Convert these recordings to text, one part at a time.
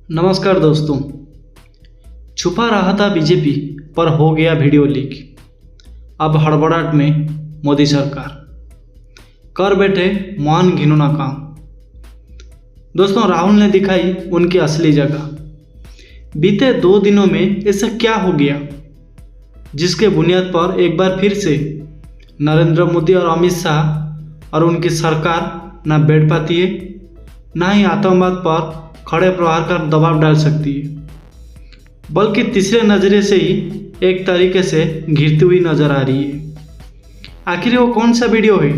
नमस्कार दोस्तों। छुपा रहा था बीजेपी पर हो गया वीडियो लीक। अब हड़बड़ाहट में मोदी सरकार कर बैठे महान घिनौना काम। दोस्तों, राहुल ने दिखाई उनकी असली जगह। बीते 2 दिनों में ऐसा क्या हो गया जिसके बुनियाद पर एक बार फिर से नरेंद्र मोदी और अमित शाह और उनकी सरकार ना बैठ पाती है, ना ही आतंकवाद पर खड़े प्रहार का दबाव डाल सकती है, बल्कि तीसरे नजरिए से ही एक तरीके से घिरती हुई नजर आ रही है। आखिर वो कौन सा वीडियो है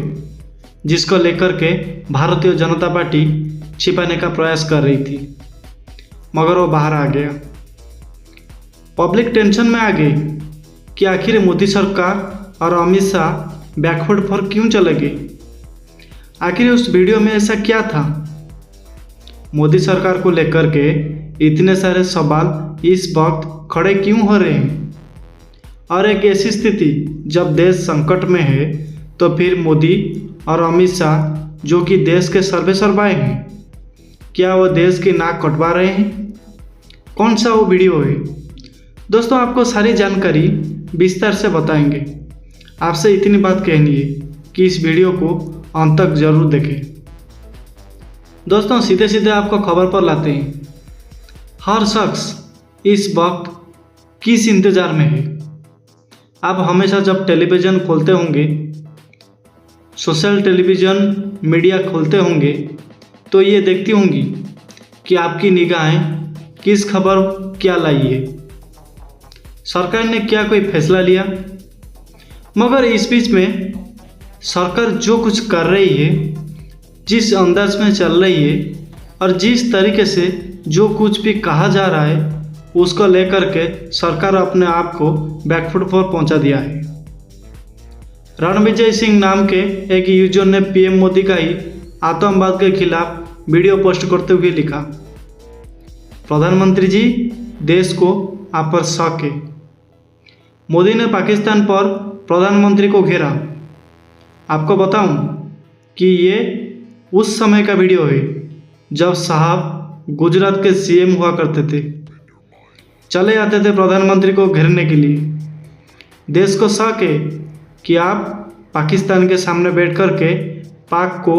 जिसको लेकर के भारतीय जनता पार्टी छिपाने का प्रयास कर रही थी, मगर वो बाहर आ गया। पब्लिक टेंशन में आ गई कि आखिर मोदी सरकार और अमित शाह बैकवर्ड पर क्यों चले गए। आखिर उस वीडियो में ऐसा क्या था। मोदी सरकार को लेकर के इतने सारे सवाल इस वक्त खड़े क्यों हो रहे हैं, और एक ऐसी स्थिति जब देश संकट में है तो फिर मोदी और अमित शाह जो कि देश के सर्वेसर्वा हैं, क्या वो देश की नाक कटवा रहे हैं। कौन सा वो वीडियो है दोस्तों, आपको सारी जानकारी विस्तार से बताएंगे। आपसे इतनी बात कहनी है कि इस वीडियो को अंत तक जरूर देखें। दोस्तों, सीधे सीधे आपको खबर पर लाते हैं। हर शख्स इस वक्त किस इंतज़ार में है। आप हमेशा जब टेलीविज़न खोलते होंगे, सोशल टेलीविज़न मीडिया खोलते होंगे, तो ये देखती होंगी कि आपकी निगाहें किस खबर क्या लाई है। सरकार ने क्या कोई फैसला लिया। मगर इस बीच में सरकार जो कुछ कर रही है, जिस अंदाज में चल रही है और जिस तरीके से जो कुछ भी कहा जा रहा है, उसको लेकर के सरकार अपने आप को बैकफुट पर पहुंचा दिया है। रणविजय सिंह नाम के एक यूजर ने पीएम मोदी का ही आतंकवाद के खिलाफ वीडियो पोस्ट करते हुए लिखा, प्रधानमंत्री जी, देश को आप पर शक है। मोदी ने पाकिस्तान पर प्रधानमंत्री को घेरा। आपको बताऊं कि ये उस समय का वीडियो है जब साहब गुजरात के सीएम हुआ करते थे। चले आते थे प्रधानमंत्री को घेरने के लिए। देश को शक है कि आप पाकिस्तान के सामने बैठ कर के पाक को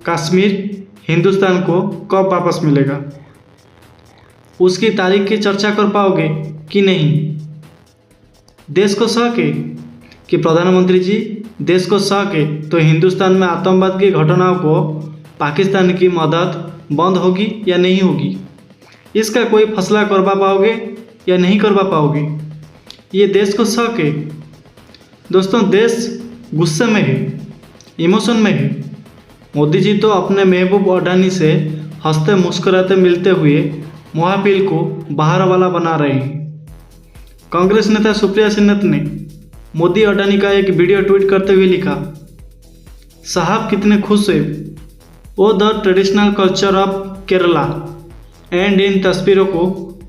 कश्मीर, हिंदुस्तान को कब वापस मिलेगा, उसकी तारीख की चर्चा कर पाओगे कि नहीं। देश को शक है कि प्रधानमंत्री जी, देश को शक है तो हिंदुस्तान में आतंकवाद की घटनाओं को पाकिस्तान की मदद बंद होगी या नहीं होगी, इसका कोई फैसला करवा पाओगे या नहीं करवा पाओगे। ये देश को शक है। दोस्तों, देश गुस्से में है, इमोशन में है। मोदी जी तो अपने महबूब अडानी से हंसते मुस्कुराते मिलते हुए महापील को बाहर वाला बना रहे हैं। कांग्रेस नेता सुप्रिया सिन्हा ने मोदी अडानी का एक वीडियो ट्वीट करते हुए लिखा, साहब कितने खुश है वो the traditional culture of Kerala and in तस्वीरों को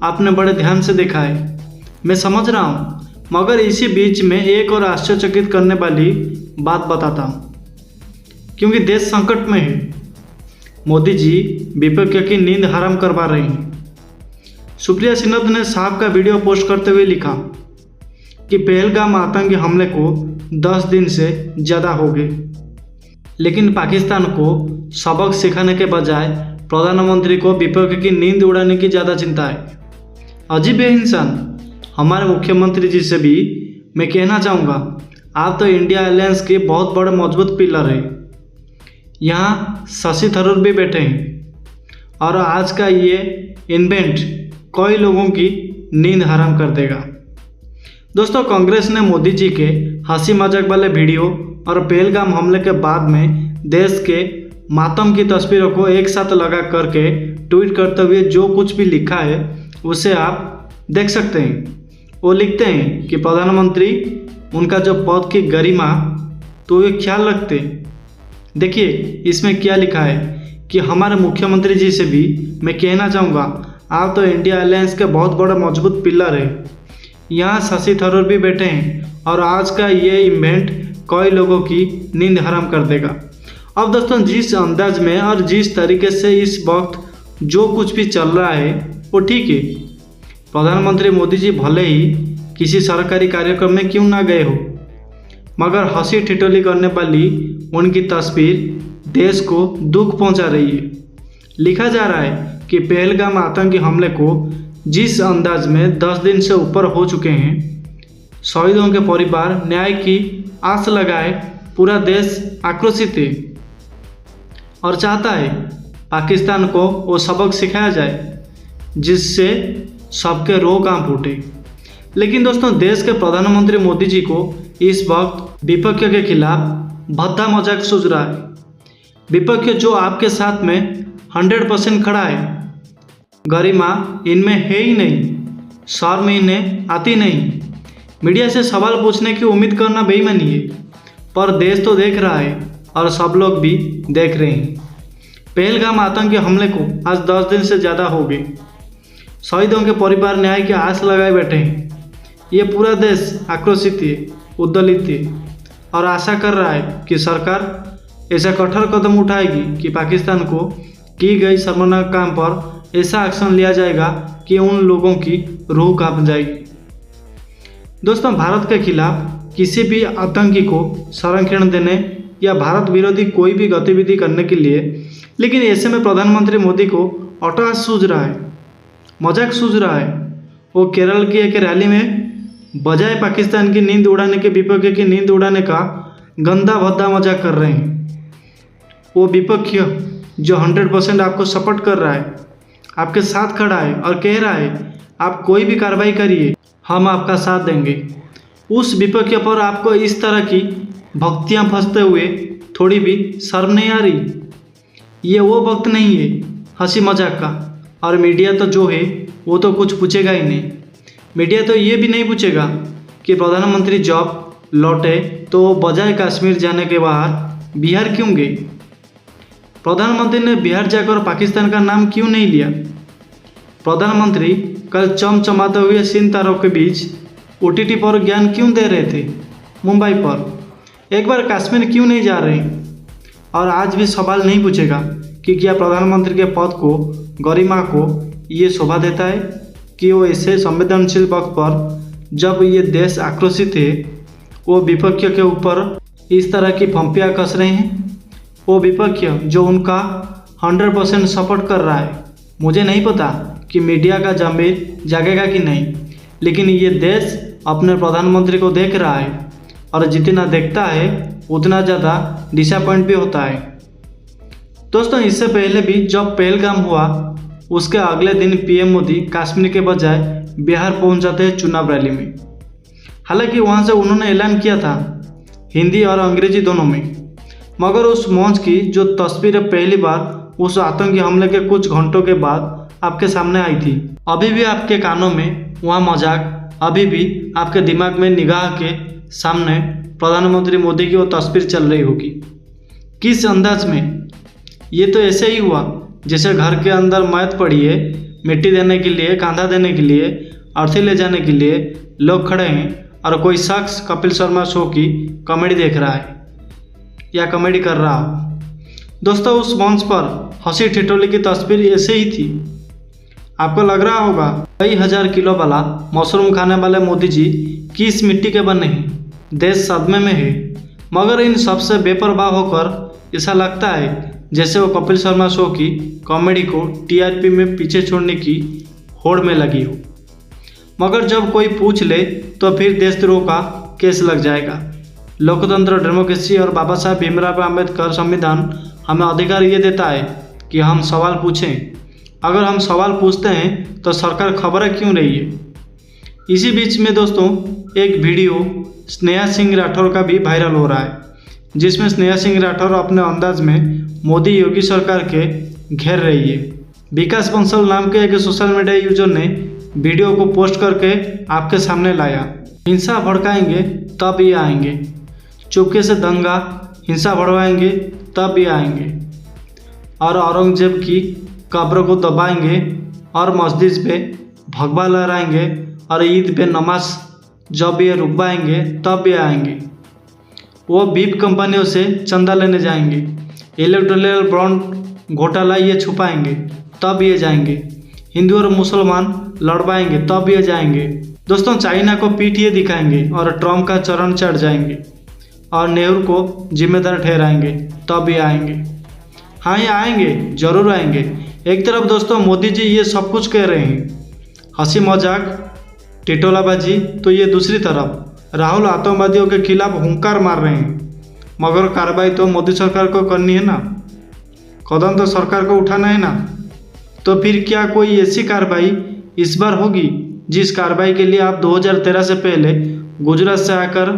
आपने बड़े ध्यान से देखा है। मैं समझ रहा हूँ, मगर इसी बीच में एक और आश्चर्यचकित करने वाली बात बताता हूँ, क्योंकि देश संकट में है। मोदी जी विपक्ष की नींद हराम करवा रहे हैं। सुप्रिया सिन्हा ने साहब का वीडियो पोस्ट करते हुए लिखा कि पहलगाम आतंकी हमले को 10 दिन से ज़्यादा हो गए, लेकिन पाकिस्तान को सबक सिखाने के बजाय प्रधानमंत्री को विपक्ष की नींद उड़ाने की ज़्यादा चिंता है। अजीब है इंसान। हमारे मुख्यमंत्री जी से भी मैं कहना चाहूँगा, आप तो इंडिया अलायंस के बहुत बड़े मजबूत पिलर हैं। यहाँ शशि थरूर भी बैठे हैं, और आज का ये इवेंट कई लोगों की नींद हराम कर देगा। दोस्तों, कांग्रेस ने मोदी जी के हंसी मजाक वाले वीडियो और पहलगाम हमले के बाद में देश के मातम की तस्वीरों को एक साथ लगा करके ट्वीट करते हुए जो कुछ भी लिखा है उसे आप देख सकते हैं। वो लिखते हैं कि प्रधानमंत्री, उनका जो पद की गरिमा, तो ये ख्याल रखते। देखिए इसमें क्या लिखा है कि हमारे मुख्यमंत्री जी से भी मैं कहना चाहूँगा, आप तो इंडिया अलायंस के बहुत बड़े मजबूत पिलर है। यहाँ शशि थरूर भी बैठे हैं, और आज का ये इवेंट कई लोगों की नींद हराम कर देगा। अब दोस्तों, जिस अंदाज में और जिस तरीके से इस वक्त जो कुछ भी चल रहा है वो ठीक है। प्रधानमंत्री मोदी जी भले ही किसी सरकारी कार्यक्रम में क्यों ना गए हो, मगर हंसी ठिठोली करने वाली उनकी तस्वीर देश को दुख पहुंचा रही है। लिखा जा रहा है कि पहलगाम आतंकी हमले को जिस अंदाज में 10 दिन से ऊपर हो चुके हैं, शहीदों के परिवार न्याय की आस लगाए पूरा देश आक्रोशित है और चाहता है पाकिस्तान को वो सबक सिखाया जाए जिससे सबके रो कांप उठे। लेकिन दोस्तों, देश के प्रधानमंत्री मोदी जी को इस वक्त विपक्ष के खिलाफ भद्दा मजाक सूझ रहा है। विपक्ष जो आपके साथ में 100% खड़ा है, गरिमा इनमें है ही नहीं, शर्म इन्हें आती नहीं। मीडिया से सवाल पूछने की उम्मीद करना बेईमानी है, पर देश तो देख रहा है और सब लोग भी देख रहे हैं। पहलगाम आतंकी हमले को आज 10 दिन से ज़्यादा हो गए। शहीदों के परिवार न्याय की आस लगाए बैठे हैं। ये पूरा देश आक्रोशित है, उद्दलित है और आशा कर रहा है कि सरकार ऐसा कठोर कदम उठाएगी कि पाकिस्तान को की गई शर्मनाक काम पर ऐसा एक्शन लिया जाएगा कि उन लोगों की रूह कांप जाएगी। दोस्तों, भारत के खिलाफ किसी भी आतंकी को संरक्षण देने या भारत विरोधी कोई भी गतिविधि करने के लिए, लेकिन ऐसे में प्रधानमंत्री मोदी को अट्टहास सूझ रहा है, मजाक सूझ रहा है। वो केरल की एक रैली में बजाय पाकिस्तान की नींद उड़ाने के विपक्ष की नींद उड़ाने का गंदा भद्दा मजाक कर रहे हैं। वो विपक्ष जो 100% आपको सपोर्ट कर रहा है, आपके साथ खड़ा है और कह रहा है आप कोई भी कार्रवाई करिए, हम आपका साथ देंगे, उस विपक्ष पर आपको इस तरह की भक्तियाँ फंसते हुए थोड़ी भी शर्म नहीं आ रही? ये वो वक्त नहीं है हंसी मजाक का, और मीडिया तो जो है वो तो कुछ पूछेगा ही नहीं। मीडिया तो ये भी नहीं पूछेगा कि प्रधानमंत्री जब लौटे तो वो बजाय कश्मीर जाने के बाहर बिहार क्यों गए, प्रधानमंत्री ने बिहार जाकर पाकिस्तान का नाम क्यों नहीं लिया, प्रधानमंत्री कल चमचमाते हुए सितारों के बीच OTT पर ज्ञान क्यों दे रहे थे, मुंबई पर एक बार कश्मीर क्यों नहीं जा रहे। और आज भी सवाल नहीं पूछेगा कि क्या प्रधानमंत्री के पद को, गरिमा को ये शोभा देता है कि वो ऐसे संवेदनशील वक्त पर जब ये देश आक्रोशित है, वो विपक्ष के ऊपर इस तरह की फंपियाँ कस रहे हैं। वो विपक्ष जो उनका 100% सपोर्ट कर रहा है। मुझे नहीं पता कि मीडिया का ज़मीर जागेगा कि नहीं, लेकिन ये देश अपने प्रधानमंत्री को देख रहा है और जितना देखता है उतना ज़्यादा डिसअपॉइंट भी होता है। दोस्तों, इससे पहले भी जब पहलगाम हुआ उसके अगले दिन PM मोदी कश्मीर के बजाय बिहार पहुंच जाते हैं चुनाव रैली में। हालांकि वहां से उन्होंने ऐलान किया था हिंदी और अंग्रेजी दोनों में, मगर उस मंच की जो तस्वीरें पहली बार उस आतंकी हमले के कुछ घंटों के बाद आपके सामने आई थी, अभी भी आपके कानों में वहाँ मजाक, अभी भी आपके दिमाग में निगाह के सामने प्रधानमंत्री मोदी की वो तस्वीर चल रही होगी। किस अंदाज में? ये तो ऐसे ही हुआ जैसे घर के अंदर मैत पड़ी है, मिट्टी देने के लिए, कांधा देने के लिए, अर्थी ले जाने के लिए लोग खड़े हैं और कोई शख्स कपिल शर्मा शो की कॉमेडी देख रहा है या कॉमेडी कर रहा हो। दोस्तों, उस मंच पर हंसी ठिठोली की तस्वीर ऐसे ही थी। आपको लग रहा होगा कई हजार किलो वाला मशरूम खाने वाले मोदी जी किस मिट्टी के बने हैं, देश सदमे में है। मगर इन सबसे बेपरवाह होकर ऐसा लगता है जैसे वो कपिल शर्मा शो की कॉमेडी को TRP में पीछे छोड़ने की होड़ में लगी हो। मगर जब कोई पूछ ले तो फिर देशद्रोह का केस लग जाएगा। लोकतंत्र, डेमोक्रेसी और बाबा साहब भीमराव अम्बेडकर संविधान हमें अधिकार ये देता है कि हम सवाल पूछें। अगर हम सवाल पूछते हैं तो सरकार खबर क्यों रही है। इसी बीच में दोस्तों, एक वीडियो स्नेहा सिंह राठौर का भी वायरल हो रहा है, जिसमें स्नेहा सिंह राठौर अपने अंदाज में मोदी योगी सरकार के घेर रही है। विकास बंसल नाम के एक सोशल मीडिया यूजर ने वीडियो को पोस्ट करके आपके सामने लाया। हिंसा भड़काएंगे तब ये आएंगे, चुपके से दंगा हिंसा भड़वाएंगे तब ये आएंगे, और औरंगजेब की कब्र को दबाएंगे और मस्जिद पे भगवा लहराएंगे और ईद पे नमाज जब ये रुकवाएंगे तब ये आएंगे। वो बीप कंपनियों से चंदा लेने जाएंगे, इलेक्ट्रल बॉन्ड घोटाला ये छुपाएंगे तब ये जाएंगे। हिंदू और मुसलमान लड़वाएंगे तब ये जाएंगे। दोस्तों चाइना को पीठ ये दिखाएंगे और ट्रम्प का चरण चढ़ जाएंगे और नेहरू को जिम्मेदार ठहराएंगे तब ये आएंगे। हाँ ये आएंगे, जरूर आएंगे। एक तरफ दोस्तों मोदी जी ये सब कुछ कह रहे हैं, हंसी मजाक टिटोलाबाजी, तो ये दूसरी तरफ राहुल आतंकवादियों के खिलाफ हुंकार मार रहे हैं। मगर कार्रवाई तो मोदी सरकार को करनी है ना, कदम तो सरकार को उठाना है ना। तो फिर क्या कोई ऐसी कार्रवाई इस बार होगी जिस कार्रवाई के लिए आप 2013 से पहले गुजरात से आकर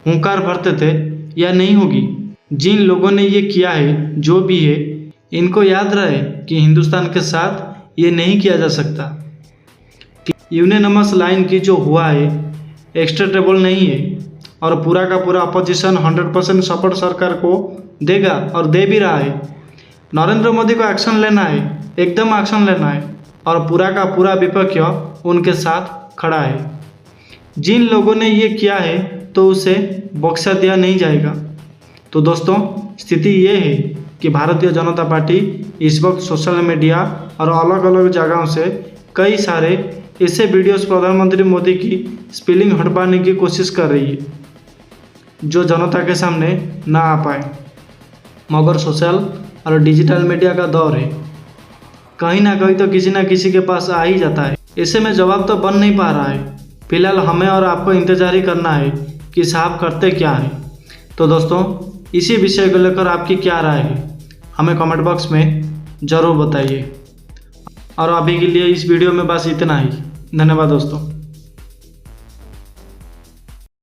हुंकार भरते थे, या नहीं होगी? जिन लोगों ने ये किया है, जो भी है, इनको याद रहे कि हिंदुस्तान के साथ ये नहीं किया जा सकता। यूनानिमस लाइन की जो हुआ है एक्सेप्टेबल नहीं है और पूरा का पूरा अपोजिशन 100% सपोर्ट सरकार को देगा और दे भी रहा है। नरेंद्र मोदी को एक्शन लेना है, एकदम एक्शन लेना है और पूरा का पूरा विपक्ष उनके साथ खड़ा है। जिन लोगों ने ये किया है तो उसे बख्शा दिया नहीं जाएगा। तो दोस्तों स्थिति ये है कि भारतीय जनता पार्टी इस वक्त सोशल मीडिया और अलग अलग जगहों से कई सारे ऐसे वीडियोस प्रधानमंत्री मोदी की स्पेलिंग हटवाने की कोशिश कर रही है जो जनता के सामने ना आ पाए। मगर सोशल और डिजिटल मीडिया का दौर है, कहीं ना कहीं तो किसी ना किसी के पास आ ही जाता है। ऐसे में जवाब तो बन नहीं पा रहा है। फिलहाल हमें और आपको इंतजार ही करना है कि साहब करते क्या है। तो दोस्तों इसी विषय को लेकर आपकी क्या राय है, हमें कमेंट बॉक्स में ज़रूर बताइए। और अभी के लिए इस वीडियो में बस इतना ही। धन्यवाद दोस्तों।